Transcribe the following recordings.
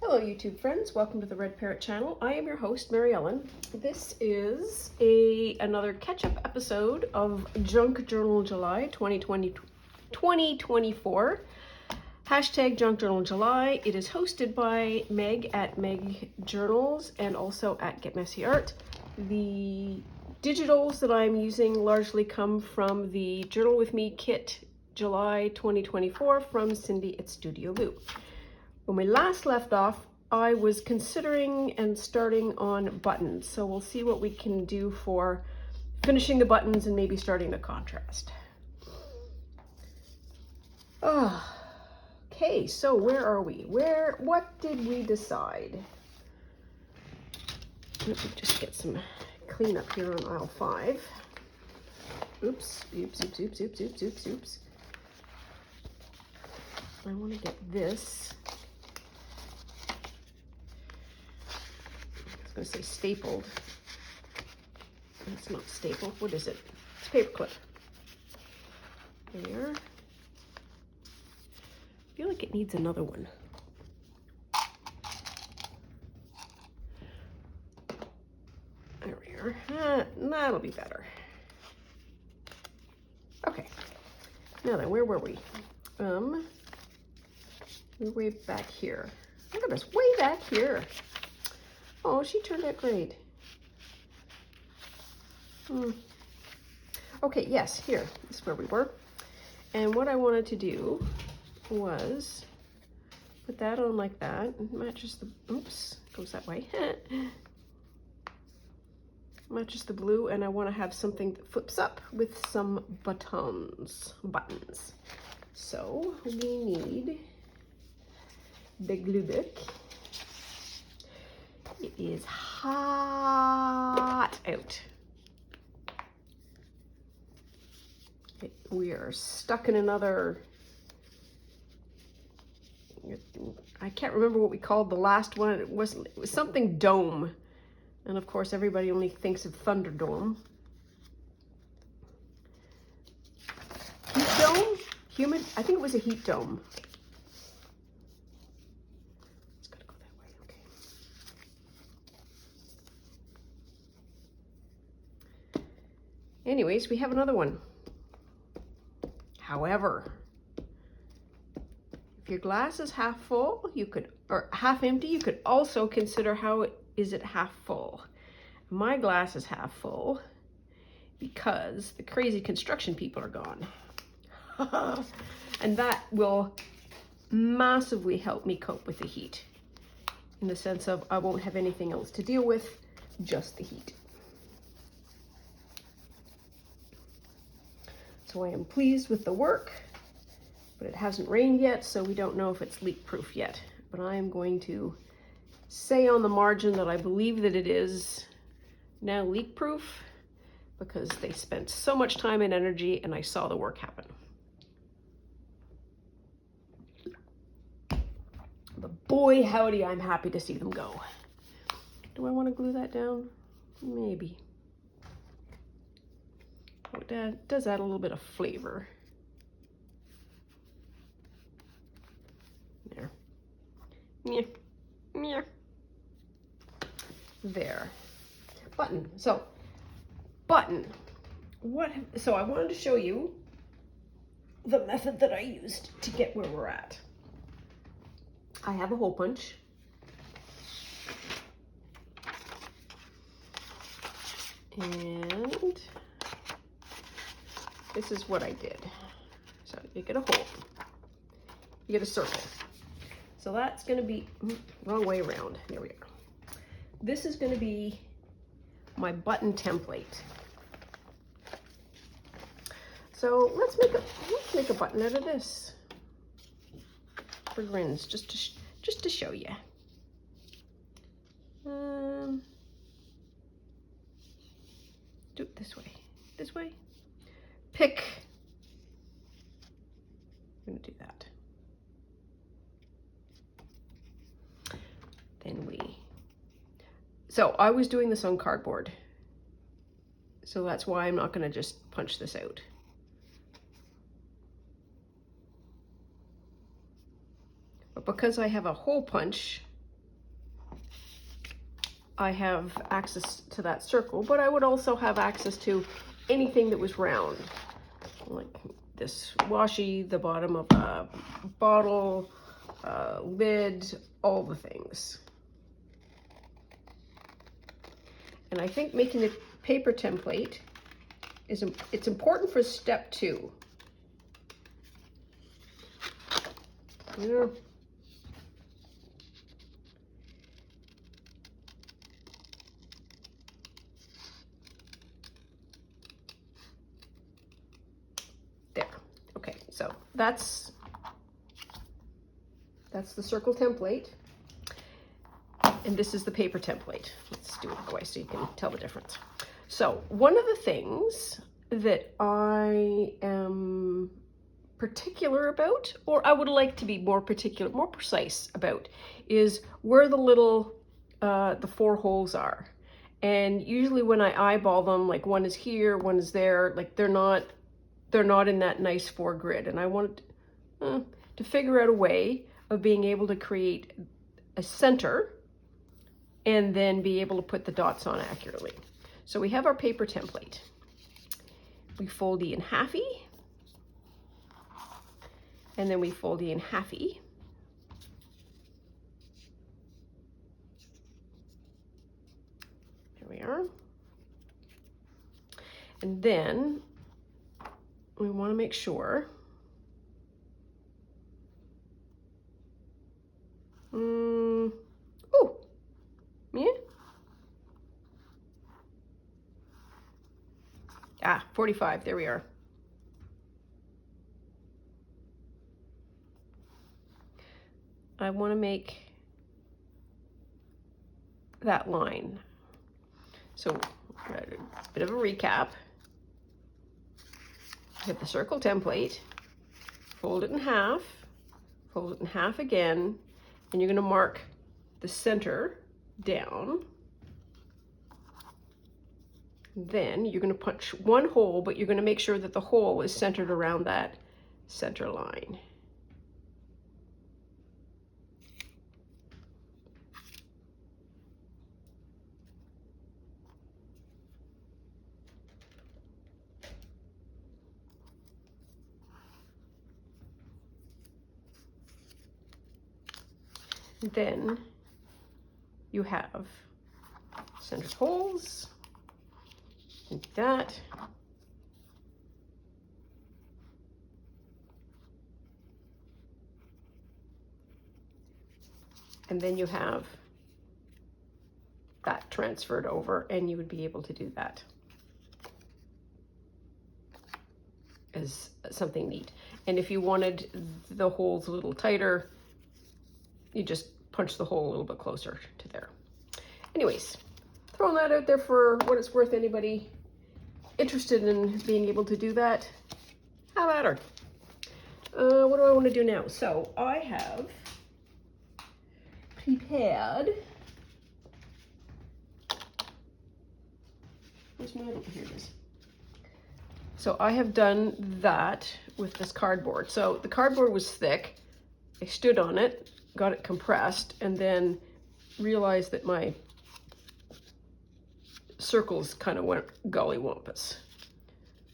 Hello YouTube friends, welcome to the Red Parrot channel. I am your host, Mary Ellen. This is another catch-up episode of Junk Journal July 2024. Hashtag Junk Journal July. It is hosted by Meg at Meg Journals and also at Get Messy Art. The digitals that I'm using largely come from the Journal With Me kit July 2024 from Cindy at Studio Lou. When we last left off, I was considering and starting on buttons. So we'll see what we can do for finishing the buttons and maybe starting the contrast. Okay, so where are we? What did we decide? Let me just get some cleanup here on aisle 5. Oops. I want to get this. I was going to say stapled. It's not stapled. What is it? It's paperclip. There. I feel like it needs another one. There we are. That'll be better. Okay. Now then, where were we? We're way back here. Look at us, way back here. Oh, she turned out great. Okay, yes, here. This is where we were. And what I wanted to do was put that on like that. It matches the, oops, goes that way. Matches the blue, and I want to have something that flips up with some buttons. So we need the glue book. It is hot out. We are stuck in another, I can't remember what we called the last one. It was something dome. And of course, everybody only thinks of Thunderdome. Heat dome? Humid? I think it was a heat dome. Anyways, we have another one. However, if your glass is half full, you could, or half empty, you could also consider is it half full. My glass is half full because the crazy construction people are gone. And that will massively help me cope with the heat, in the sense of I won't have anything else to deal with, just the heat. So I am pleased with the work, but it hasn't rained yet, so we don't know if it's leak proof yet. But I am going to say on the margin that I believe that it is now leak proof, because they spent so much time and energy and I saw the work happen. But boy howdy, I'm happy to see them go. Do I want to glue that down? Maybe. Oh, that does add a little bit of flavor. There. Yeah. There. Button. So, button. So I wanted to show you the method that I used to get where we're at. I have a hole punch. And this is what I did. So you get a hole, you get a circle. So that's going to be, wrong way around. There we are. This is going to be my button template. So let's make a button out of this for grins, just to show you. Do it this way. This way. Pick. I'm going to do that. So I was doing this on cardboard. So that's why I'm not going to just punch this out. But because I have a hole punch, I have access to that circle, but I would also have access to anything that was round, like this washi, the bottom of a bottle, lid, all the things. And I think making a paper template it's important for step 2. Yeah. There. Okay, so that's the circle template. And this is the paper template. Let's do it that way so you can tell the difference. So one of the things that I am particular about, or I would like to be more particular, more precise about, is where the little, the 4 holes are. And usually when I eyeball them, like one is here, one is there, like they're not in that nice 4 grid. And I wanted to figure out a way of being able to create a center and then be able to put the dots on accurately. So we have our paper template. We fold in halfy, and then we fold in halfy. There we are. And then we want to make sure yeah. 45, there we are. I want to make that line. So a bit of a recap. Get the circle template, fold it in half again, and you're going to mark the center down. Then you're going to punch 1 hole, but you're going to make sure that the hole is centered around that center line. Then you have centered holes, like that. And then you have that transferred over, and you would be able to do that as something neat. And if you wanted the holes a little tighter, you just punch the hole a little bit closer to there. Anyways, throwing that out there for what it's worth. Anybody interested in being able to do that, have at her. What do I want to do now? So I have prepared, where's my, here it is. So I have done that with this cardboard. So the cardboard was thick. I stood on it, got it compressed, and then realized that my circles kind of went gollywampus,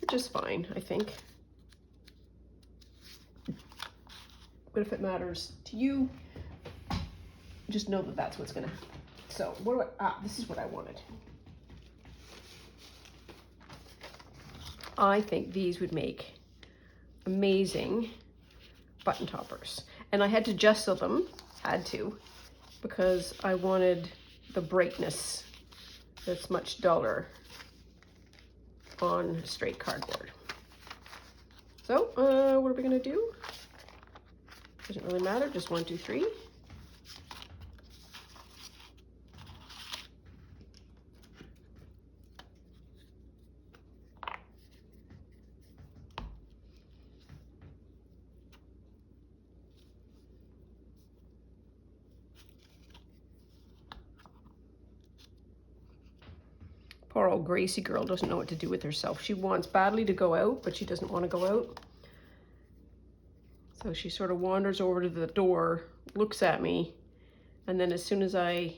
which is fine, I think. But if it matters to you, just know that that's what's gonna happen. So what do I, this is what I wanted. I think these would make amazing button toppers. And I had to gesso them, because I wanted the brightness that's much duller on straight cardboard. So what are we gonna do? Doesn't really matter, just 1, 2, 3. Poor old Gracie girl doesn't know what to do with herself. She wants badly to go out, but she doesn't want to go out. So she sort of wanders over to the door, looks at me, and then as soon as I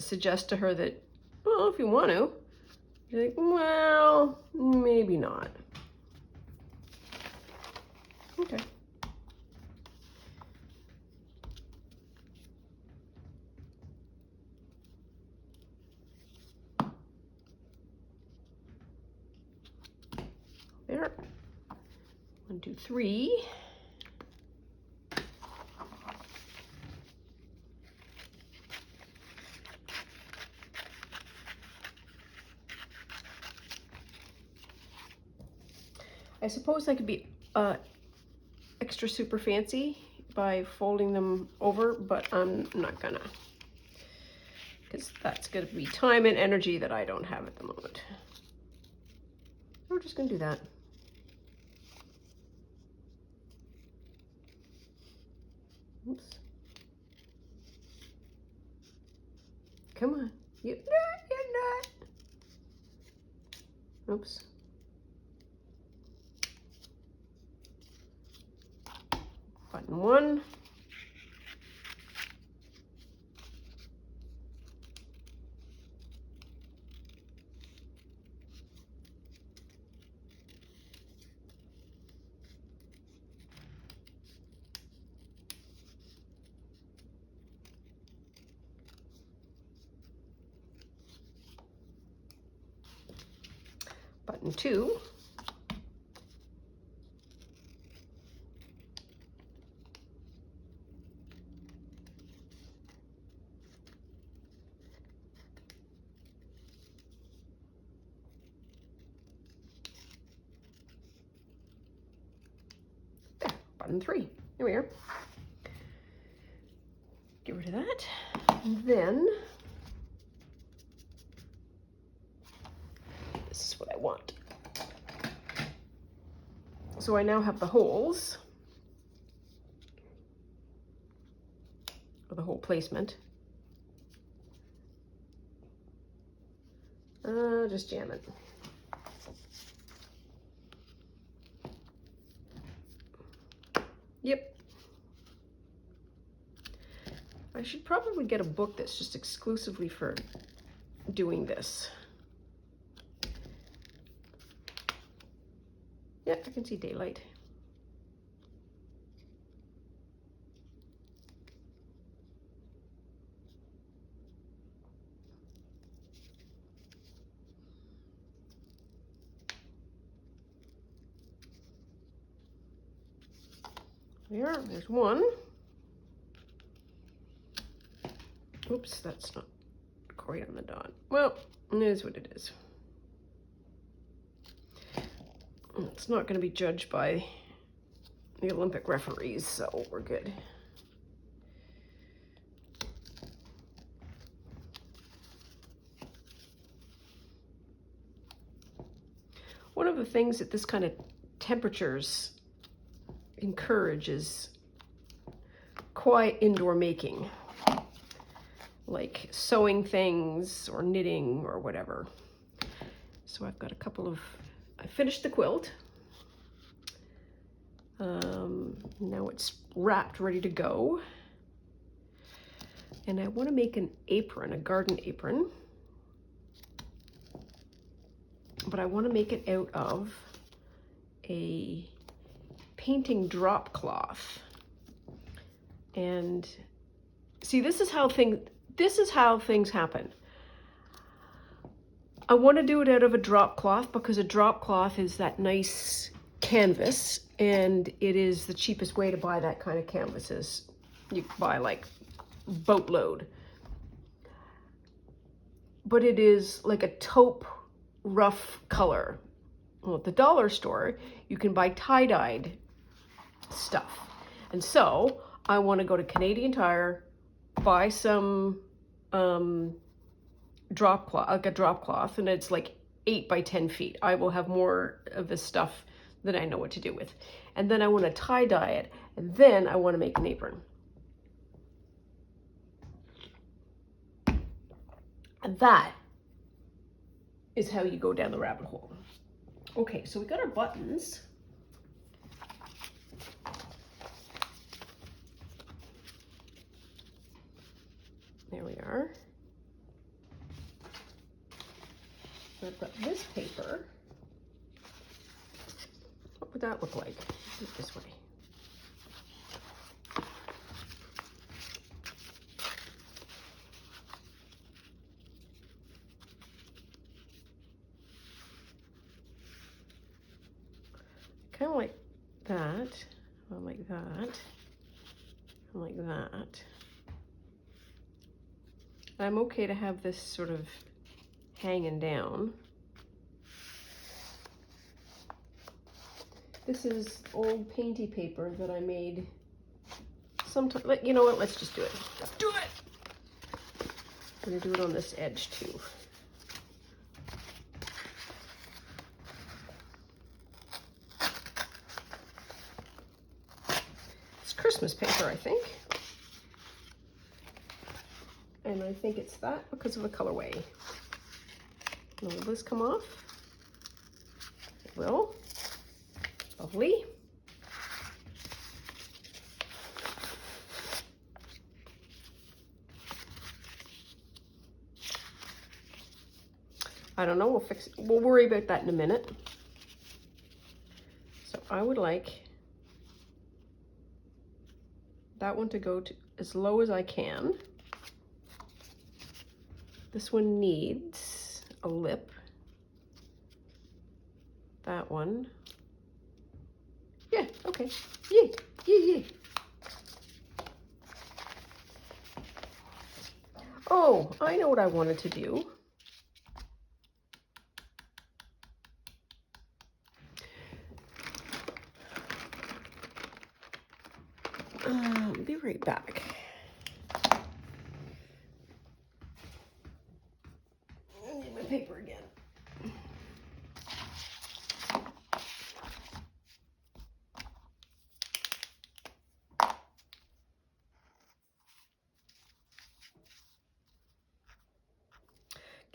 suggest to her that, well, if you want to. She's like, well, maybe not. Okay. There. 1, 2, 3. I suppose I could be extra super fancy by folding them over, but I'm not gonna, because that's gonna be time and energy that I don't have at the moment. We're just gonna do that. Oops. Come on. You're not. Oops. Button 1. Button 2. There, button 3. There we are. Get rid of that. And then this is what I want. So I now have the holes, or the hole placement. Just jam it. Yep. I should probably get a book that's just exclusively for doing this. Yeah, I can see daylight. There's one. Oops, that's not quite on the dot. Well, it is what it is. It's not going to be judged by the Olympic referees, so we're good. One of the things that this kind of temperatures encourages quiet indoor making, like sewing things or knitting or whatever. So I've got a couple of, I finished the quilt. Now it's wrapped, ready to go. And I want to make an apron, a garden apron. But I want to make it out of a painting drop cloth. And see, this is how things happen. I want to do it out of a drop cloth because a drop cloth is that nice canvas, and it is the cheapest way to buy that kind of canvases. You can buy like boatload. But it is like a taupe rough color. Well, at the dollar store, you can buy tie-dyed stuff. And so I want to go to Canadian Tire, buy some drop cloth, like a drop cloth, and it's like 8 by 10 feet. I will have more of this stuff than I know what to do with. And then I want to tie-dye it, and then I want to make an apron. And that is how you go down the rabbit hole. Okay, so we got our buttons. There we are. I've got this paper. What would that look like? Do it this way. Kind of like that, like that, and like that. I'm okay to have this sort of hanging down. This is old painty paper that I made sometime. You know what? Let's just do it. Let's do it. I'm gonna do it on this edge too. It's Christmas paper, I think. And I think it's that because of the colorway. Will this come off? It will. Lovely. I don't know, we'll fix it. We'll worry about that in a minute. So I would like that one to go to as low as I can. This one needs a lip. That one. Yeah, okay. Yay, yay, yay. Oh, I know what I wanted to do. Be right back. I need my paper again.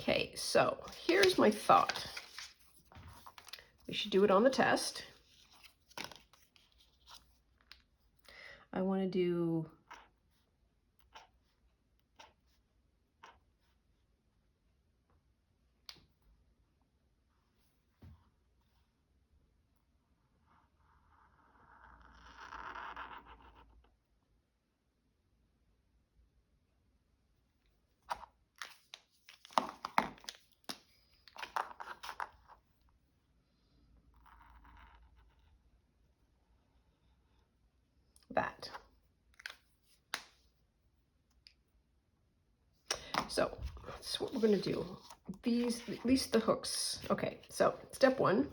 Okay, so here's my thought. We should do it on the test. I want to do that. So that's what we're going to do. These, at least the hooks. Okay, so step one.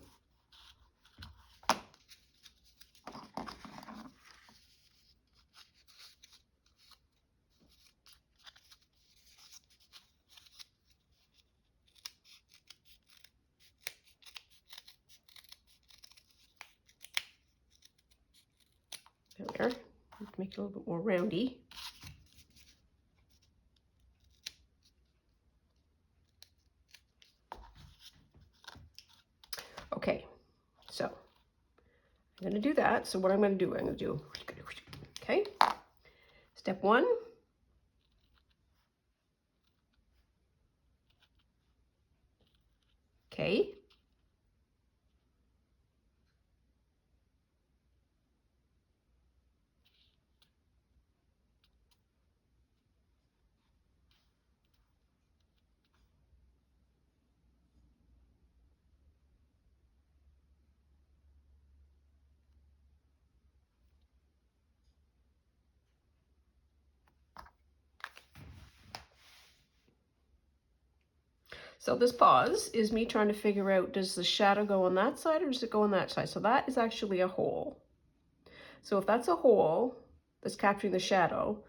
There we are. Make it a little bit more roundy. Okay, so I'm going to do that. So what I'm going to do, okay, step one. Okay. So this pause is me trying to figure out, does the shadow go on that side or does it go on that side? So that is actually a hole. So if that's a hole that's capturing the shadow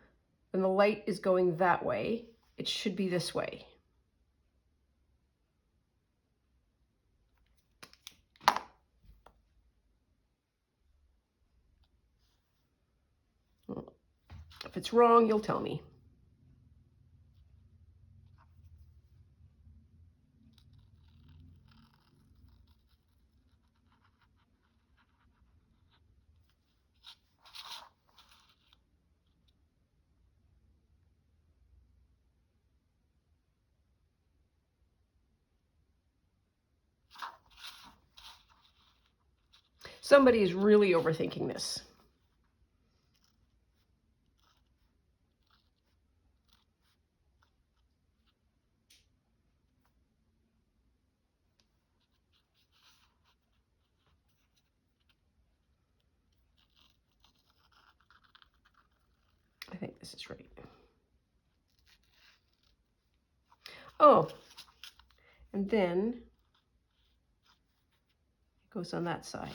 and the light is going that way, it should be this way. If it's wrong, you'll tell me. Somebody is really overthinking this. I think this is right. Oh, and then it goes on that side.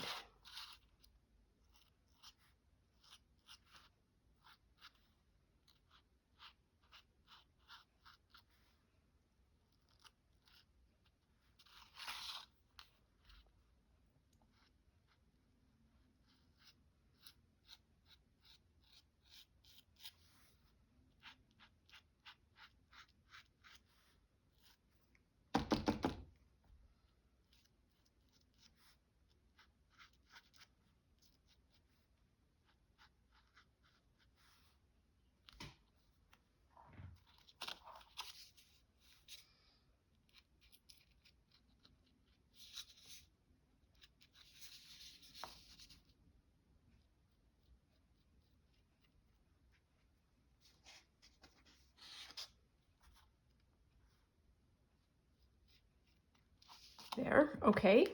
There, okay.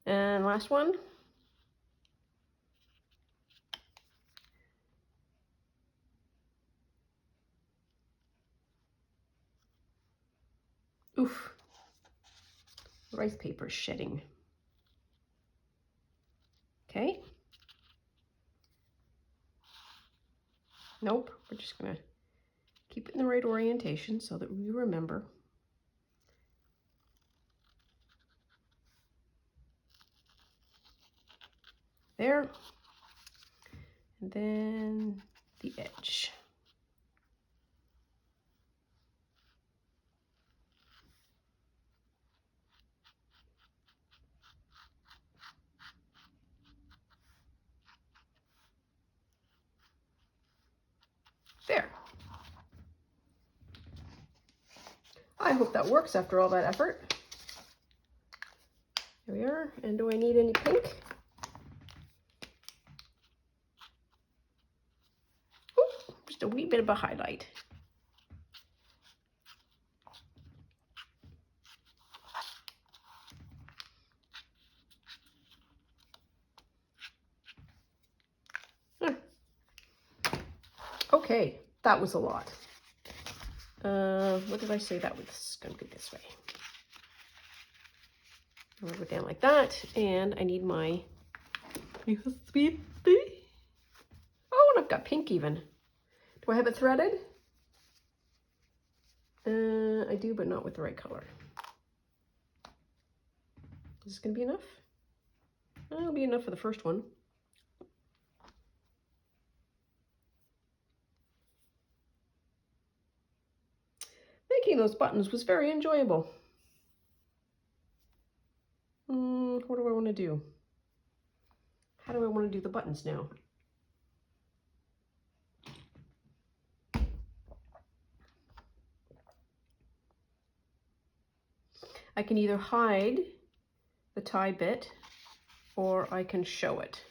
And last one. Oof. Rice paper is shedding. Okay. Nope, we're just gonna keep it in the right orientation so that we remember. There. And then the edge. There. I hope that works after all that effort. There we are. And do I need any pink? Ooh, just a wee bit of a highlight. Okay, that was a lot. What did I say that was going to be this way? I'm going to go down like that, and I need my USB. Oh, and I've got pink even. Do I have it threaded? I do, but not with the right color. Is this going to be enough? It'll be enough for the first one. Making those buttons was very enjoyable. What do I want to do? How do I want to do the buttons now? I can either hide the tie bit or I can show it.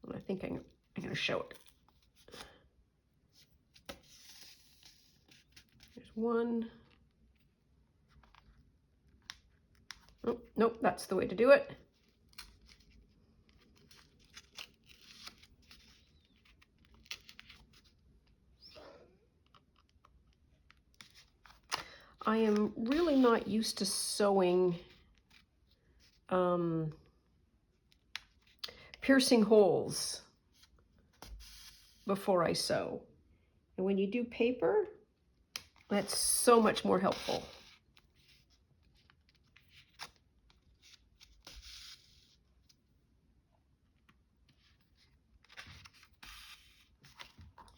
And I think I'm going to show it. There's one. Oh, nope, that's the way to do it. I am really not used to sewing piercing holes before I sew. And when you do paper, that's so much more helpful.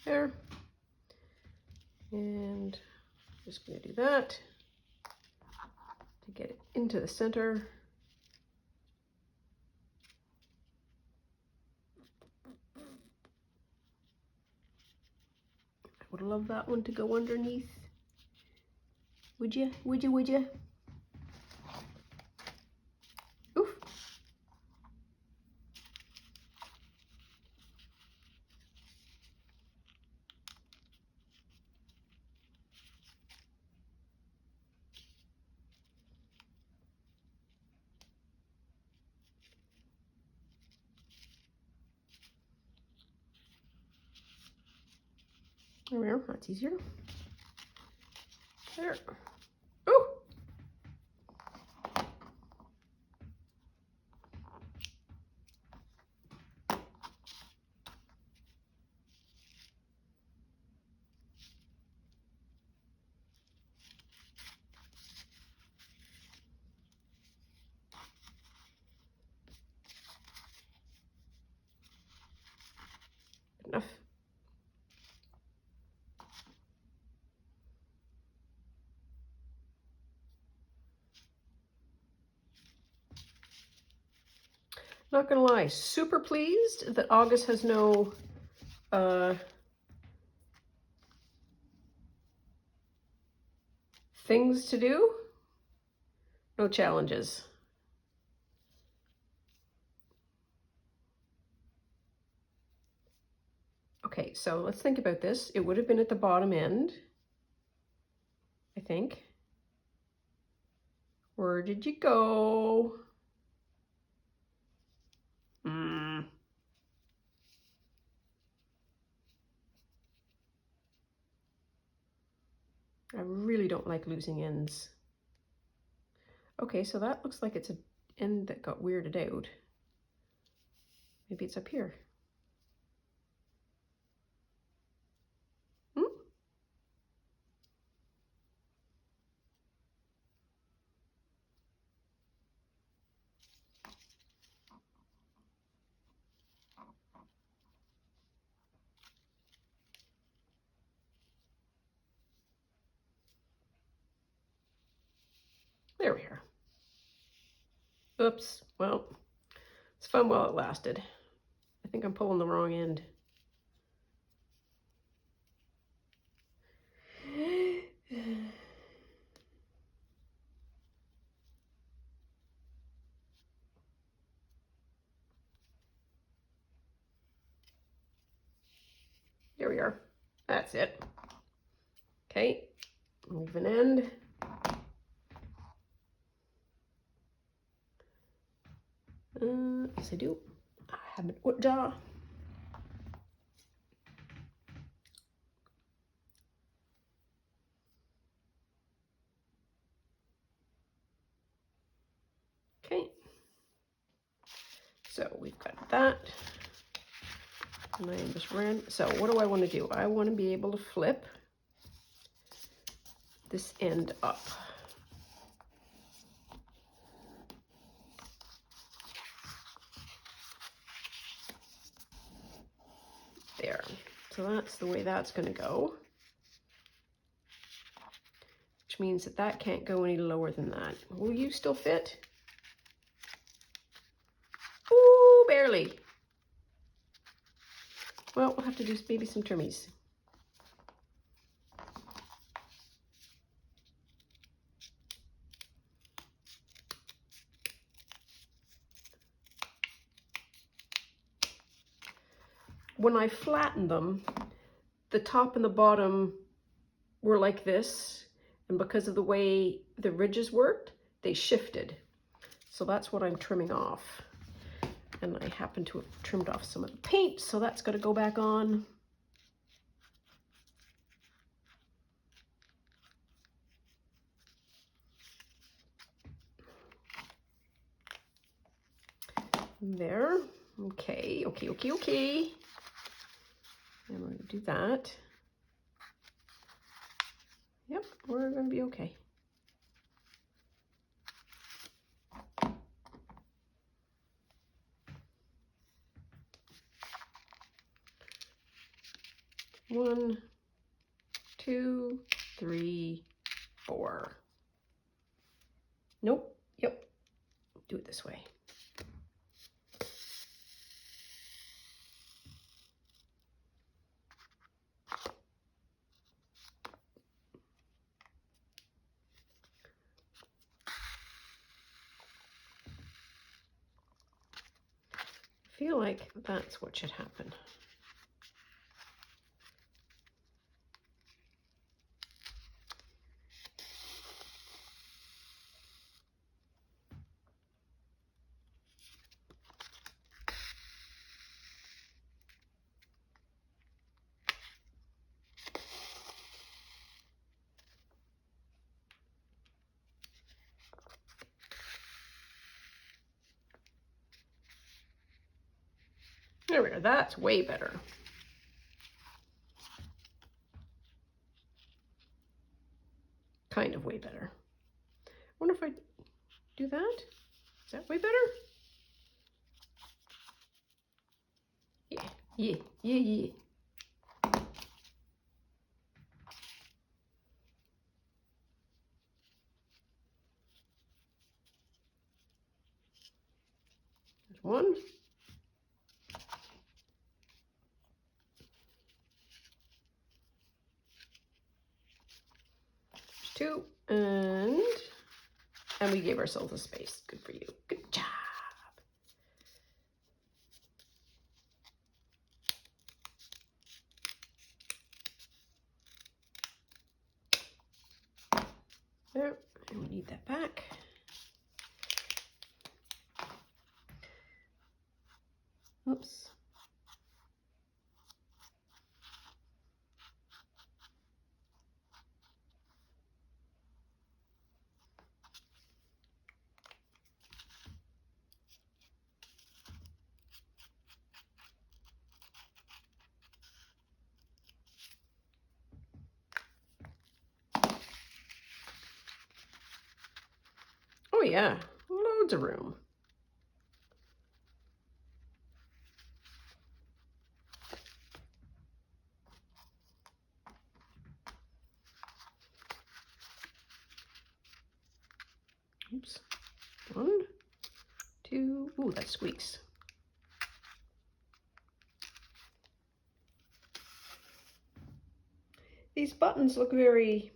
There. And just going to do that to get it into the center. I would love that one to go underneath. Would you? Would you? Would you? Oof. There we are. That's easier. There. Oh! Enough. Not gonna lie, super pleased that August has no things to do, no challenges. Okay, so let's think about this. It would have been at the bottom end, I think. Where did you go? I really don't like losing ends. Okay, so that looks like it's an end that got weirded out. Maybe it's up here. There we are. Oops, well, it's fun while it lasted. I think I'm pulling the wrong end. There we are. That's it. Okay, move an end. Yes, I do. I have an wood jaw. Okay, so we've got that. And I am just so what do I want to do? I want to be able to flip this end up. There. So that's the way that's going to go. Which means that that can't go any lower than that. Will you still fit? Ooh, barely. Well, we'll have to do maybe some trimmies. When I flattened them, the top and the bottom were like this, and because of the way the ridges worked, they shifted. So that's what I'm trimming off. And I happen to have trimmed off some of the paint, so that's got to go back on. There. Okay, okay, okay, okay. And we're going to do that. Yep, we're going to be okay. One, two, three, four. Nope. Yep. Do it this way. feel like that's what should happen. There we go, that's way better. Kind of way better. I wonder if I do that? Is that way better? Yeah, yeah, yeah, yeah. There's one. There's two. And we gave ourselves a space. Good for you. Good job. There. And we need that back. Oops. Oh yeah, loads of room. Oops. One, two. Ooh, that squeaks. These buttons look very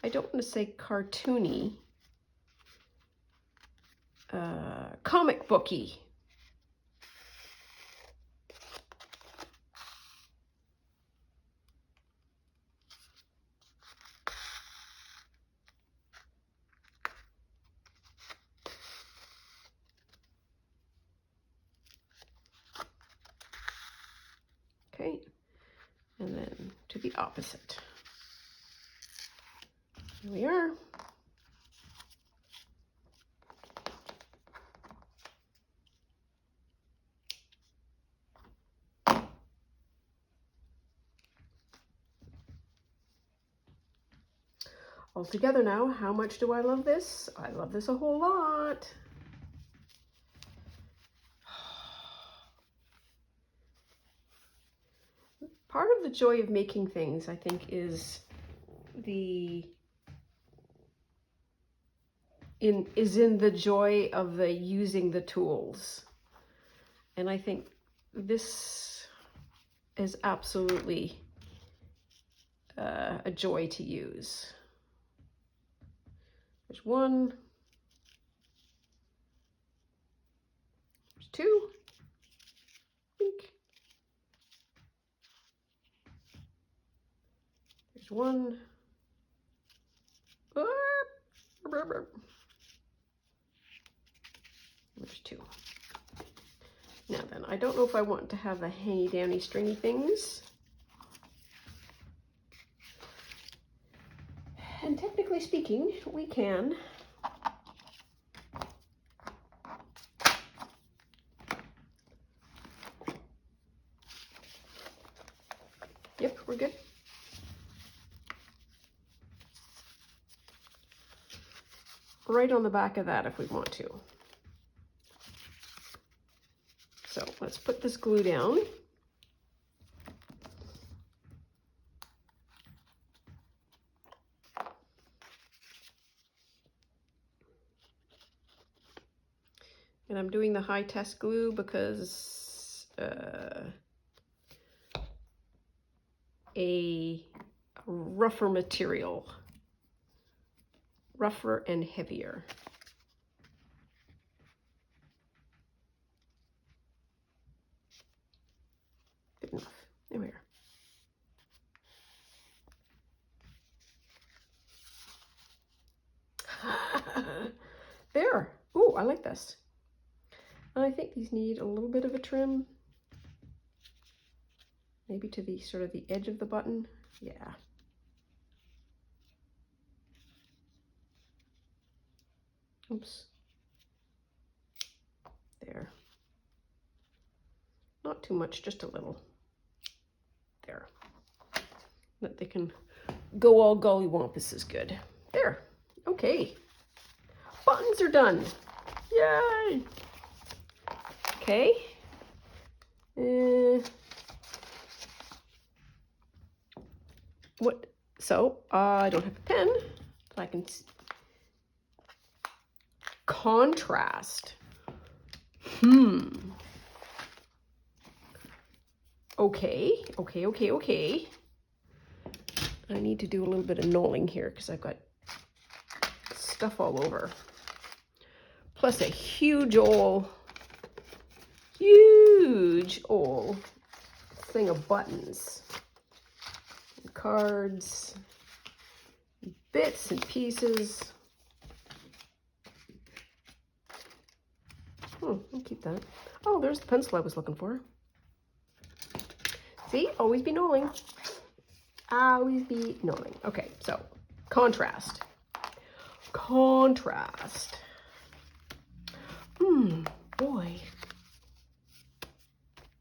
I don't want to say cartoony, comic booky. Okay, and then to the opposite. Here we are. All together now, how much do I love this? I love this a whole lot. Part of the joy of making things, I think, is in the joy of the using the tools. And I think this is absolutely a joy to use. There's one. There's two. Bink. There's one. There's two. Now then, I don't know if I want to have the hangy dandy stringy things. And technically speaking, we can yep, we're good. Right on the back of that if we want to. So let's put this glue down. And I'm doing the high test glue because a rougher rougher and heavier. Good enough. There we are. There. Ooh, I like this. I think these need a little bit of a trim. Maybe to the sort of the edge of the button. Yeah. Oops. There. Not too much, just a little. There. That they can go all gollywampus is good. There. Okay. Buttons are done. Yay! Okay. What? So, I don't have a pen, but I can contrast. Okay. I need to do a little bit of knolling here because I've got stuff all over. Plus a huge old thing of buttons, and cards, bits and pieces. I'll keep that. Oh, there's the pencil I was looking for. See, always be knolling. Always be knolling. Okay, so contrast. Contrast. Boy.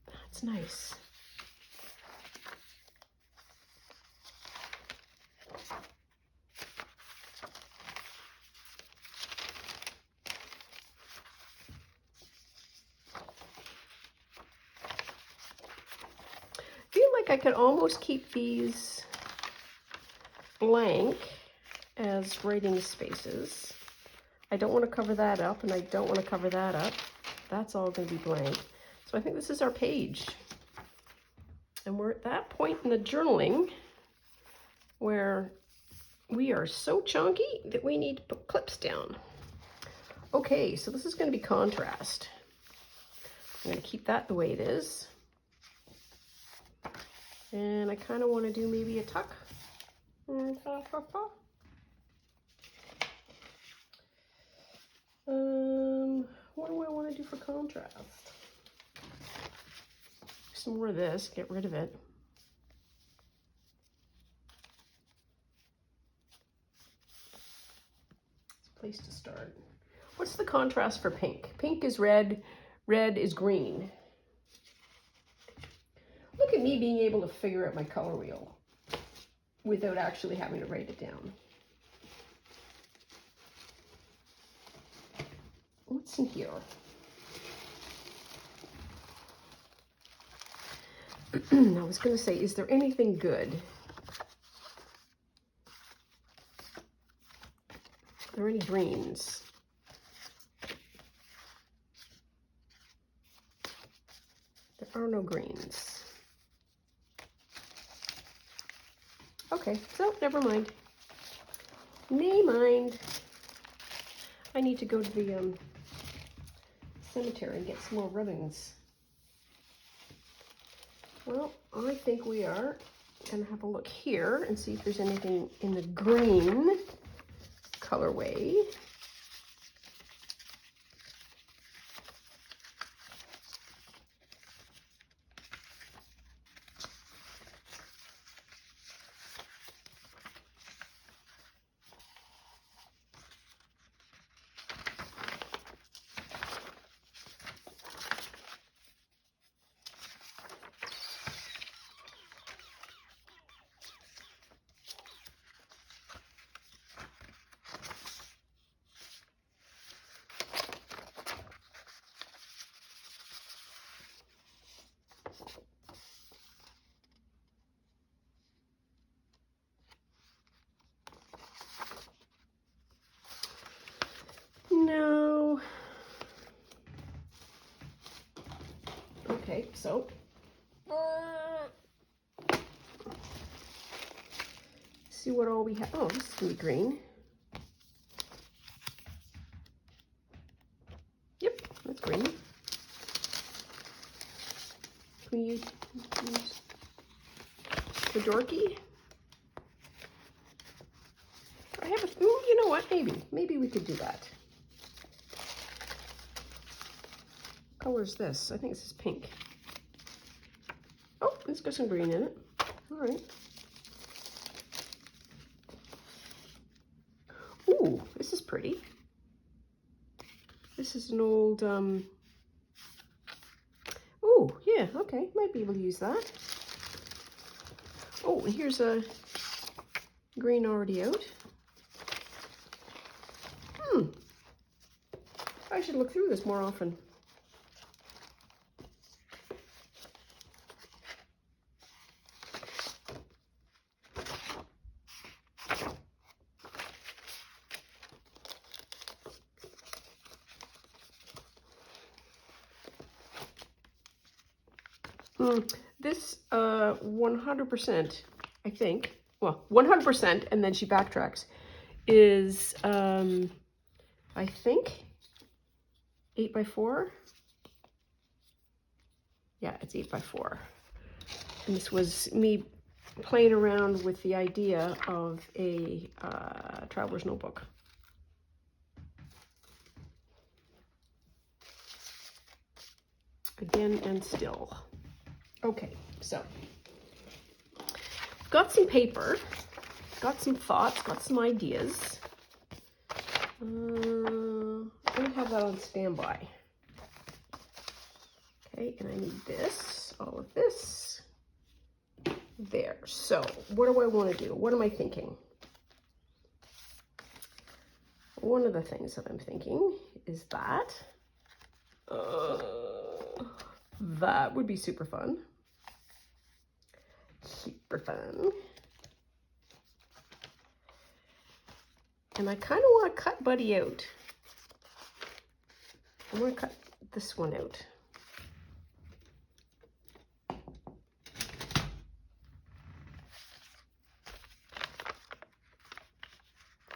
That's nice. I feel like I could almost keep these blank as writing spaces. I don't want to cover that up, and I don't want to cover that up. That's all going to be blank. So I think this is our page. And we're at that point in the journaling where we are so chunky that we need to put clips down. Okay, so this is going to be contrast. I'm going to keep that the way it is. And I kind of want to do maybe a tuck. What do I want to do for contrast? Some more of this, get rid of it. It's a place to start. What's the contrast for pink? Pink is red, red is green. Look at me being able to figure out my color wheel without actually having to write it down. What's in here? I was going to say, is there anything good? Are there any greens? There are no greens. Okay, so never mind. Nay mind. I need to go to the cemetery and get some more ribbons. Well, I think we are going to have a look here and see if there's anything in the green colorway. No. Okay, so see what all we have. Oh, this is gonna be green. Can we use the dorky? I have a, ooh, you know what, maybe we could do that. What color is this? I think this is pink. Oh, it's got some green in it. All right. Ooh, this is pretty. This is an old, oh, yeah, okay, might be able to use that. Oh, and here's a green already out. I should look through this more often. This 100%, I think, well, 100%, and then she backtracks, is, I think, 8x4. Yeah, it's 8x4. And this was me playing around with the idea of a traveler's notebook. Again and still. Okay, so got some paper, got some thoughts, got some ideas. I'm gonna have that on standby. Okay, and I need this, all of this, there. So what do I want to do? What am I thinking? One of the things that I'm thinking is that that would be super fun. Super fun. And I kind of want to cut Buddy out. I want to cut this one out.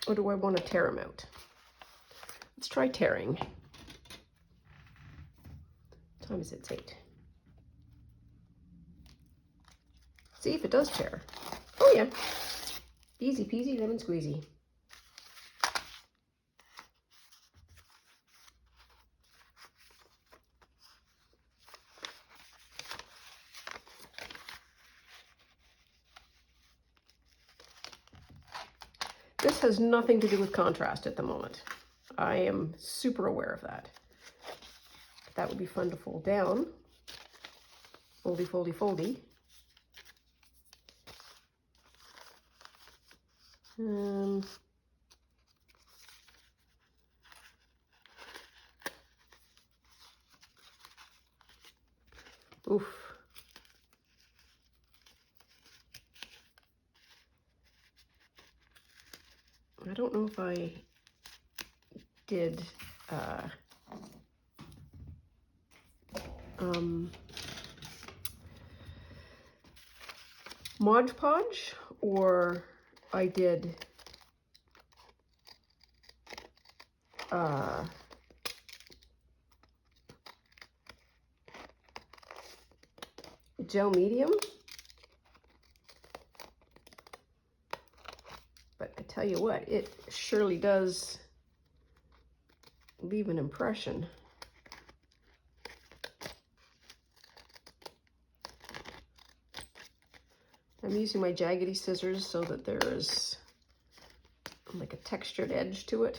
Or do I want to tear him out? Let's try tearing. What time is it? It's 8. See if it does tear. Oh yeah. Easy peasy lemon squeezy. This has nothing to do with contrast at the moment. I am super aware of that. That would be fun to fold down. Foldy, foldy, foldy. Oof. I don't know if I did Mod Podge or I did gel medium. But I tell you what, it surely does leave an impression. I'm using my jaggedy scissors so that there is like a textured edge to it.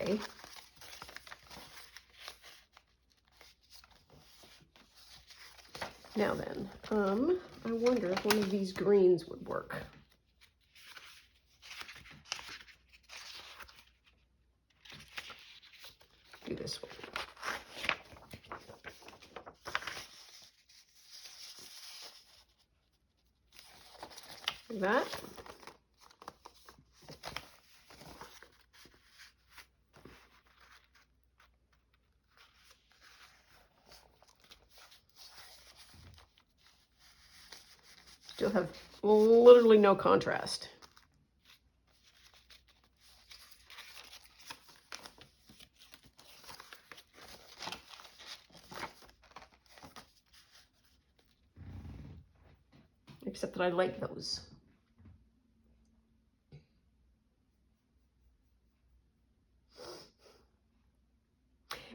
Okay. Now then, I wonder if one of these greens would work. Do this one. like that. Still have literally no contrast. Except that I like those.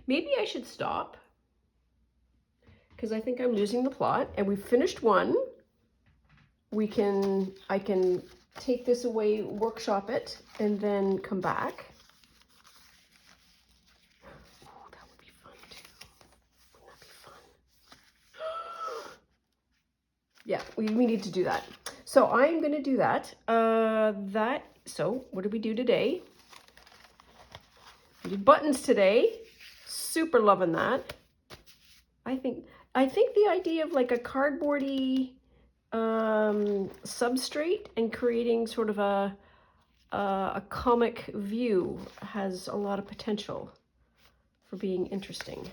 Maybe I should stop because I think I'm losing the plot, and we've finished one. I can take this away, workshop it, and then come back. Oh, that would be fun too. Wouldn't that be fun? Yeah, we need to do that. So I'm going to do that. So what did we do today? We did buttons today. Super loving that. I think the idea of like a cardboardy substrate and creating sort of a comic view has a lot of potential for being interesting.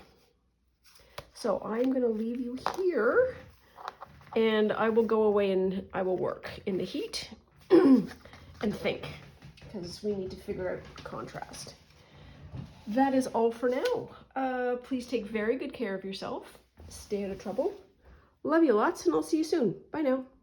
So I'm going to leave you here, and I will go away and I will work in the heat and think, because we need to figure out contrast. That is all for now. Please take very good care of yourself. Stay out of trouble. Love you lots, and I'll see you soon. Bye now.